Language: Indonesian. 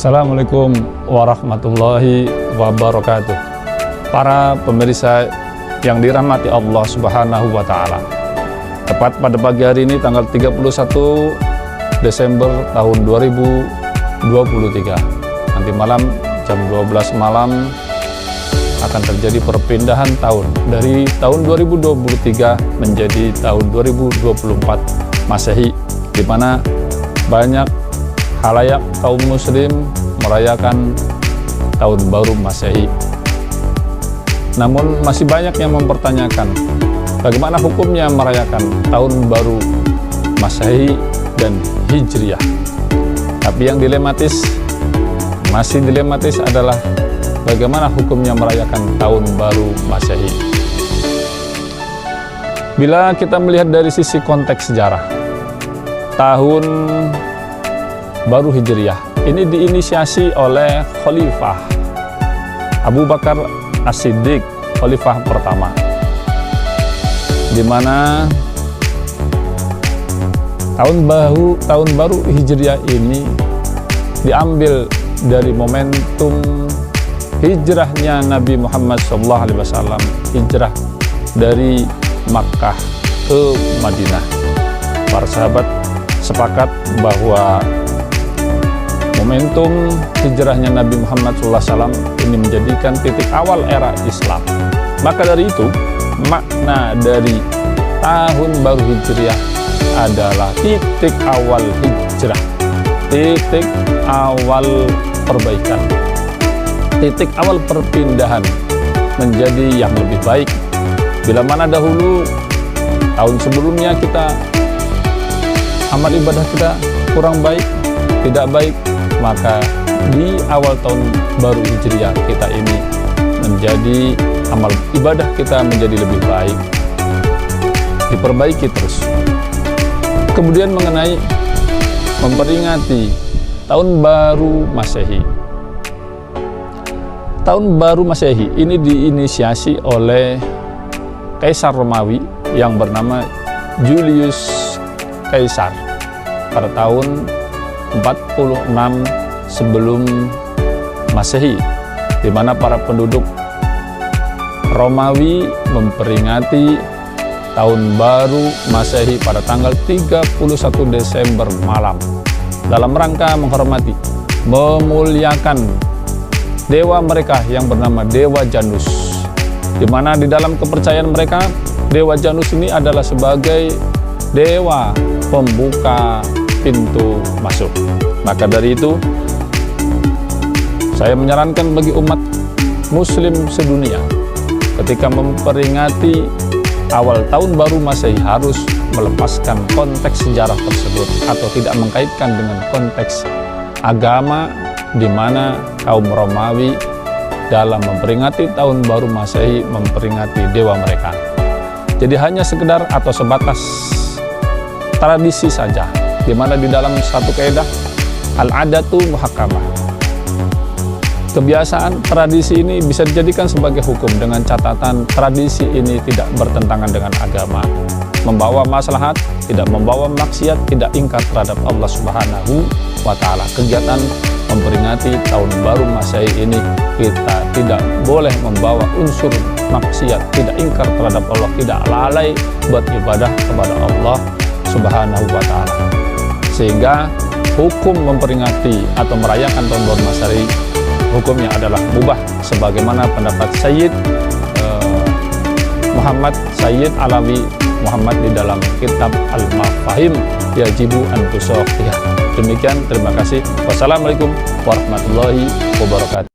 Assalamualaikum warahmatullahi wabarakatuh. Para pemirsa yang dirahmati Allah Subhanahu wa Ta'ala, tepat pada pagi hari ini tanggal 31 Desember tahun 2023, nanti malam jam 12 malam akan terjadi perpindahan tahun dari tahun 2023 menjadi tahun 2024 Masehi, di mana banyak khalayak kaum muslim merayakan tahun baru Masehi. Namun masih banyak yang mempertanyakan bagaimana hukumnya merayakan tahun baru Masehi dan Hijriah. Tapi yang masih dilematis adalah bagaimana hukumnya merayakan tahun baru Masehi. Bila kita melihat dari sisi konteks sejarah, tahun baru Hijriah ini diinisiasi oleh Khalifah Abu Bakar As-Siddiq, Khalifah pertama, di mana tahun baru Hijriah ini diambil dari momentum hijrahnya Nabi Muhammad SAW, hijrah dari Makkah ke Madinah. Para sahabat sepakat bahwa momentum hijrahnya Nabi Muhammad SAW ini menjadikan titik awal era Islam. Maka dari itu, makna dari tahun baru Hijriah adalah titik awal hijrah, titik awal perbaikan, titik awal perpindahan menjadi yang lebih baik. Bila mana dahulu tahun sebelumnya kita amal ibadah kita kurang baik, tidak baik, maka di awal tahun baru Hijriah kita ini menjadi amal ibadah kita menjadi lebih baik, diperbaiki terus. Kemudian mengenai memperingati tahun baru Masehi. Tahun baru Masehi ini diinisiasi oleh Kaisar Romawi yang bernama Julius Caesar pada tahun 46 sebelum Masehi, di mana para penduduk Romawi memperingati tahun baru Masehi pada tanggal 31 Desember malam dalam rangka menghormati, memuliakan dewa mereka yang bernama Dewa Janus, di mana di dalam kepercayaan mereka Dewa Janus ini adalah sebagai dewa pembuka pintu masuk. Maka dari itu, saya menyarankan bagi umat muslim sedunia ketika memperingati awal tahun baru Masehi harus melepaskan konteks sejarah tersebut atau tidak mengkaitkan dengan konteks agama, di mana kaum Romawi dalam memperingati tahun baru Masehi memperingati dewa mereka. Jadi hanya sekedar atau sebatas tradisi saja, di mana di dalam satu kaidah al-adatu muhakkamah, kebiasaan tradisi ini bisa dijadikan sebagai hukum dengan catatan tradisi ini tidak bertentangan dengan agama, membawa maslahat, tidak membawa maksiat, tidak ingkar terhadap Allah Subhanahu wa Ta'ala. Kegiatan memperingati tahun baru Masehi ini kita tidak boleh membawa unsur maksiat, tidak ingkar terhadap Allah, tidak lalai buat ibadah kepada Allah Subhanahu wa Ta'ala. Sehingga hukum memperingati atau merayakan tahun baru Masehi hukumnya adalah mubah, sebagaimana pendapat Sayyid Muhammad Sayyid Alawi Muhammad di dalam kitab Al-Mafahim Yajibu an Tusawwiyah. Demikian, terima kasih. Wassalamualaikum warahmatullahi wabarakatuh.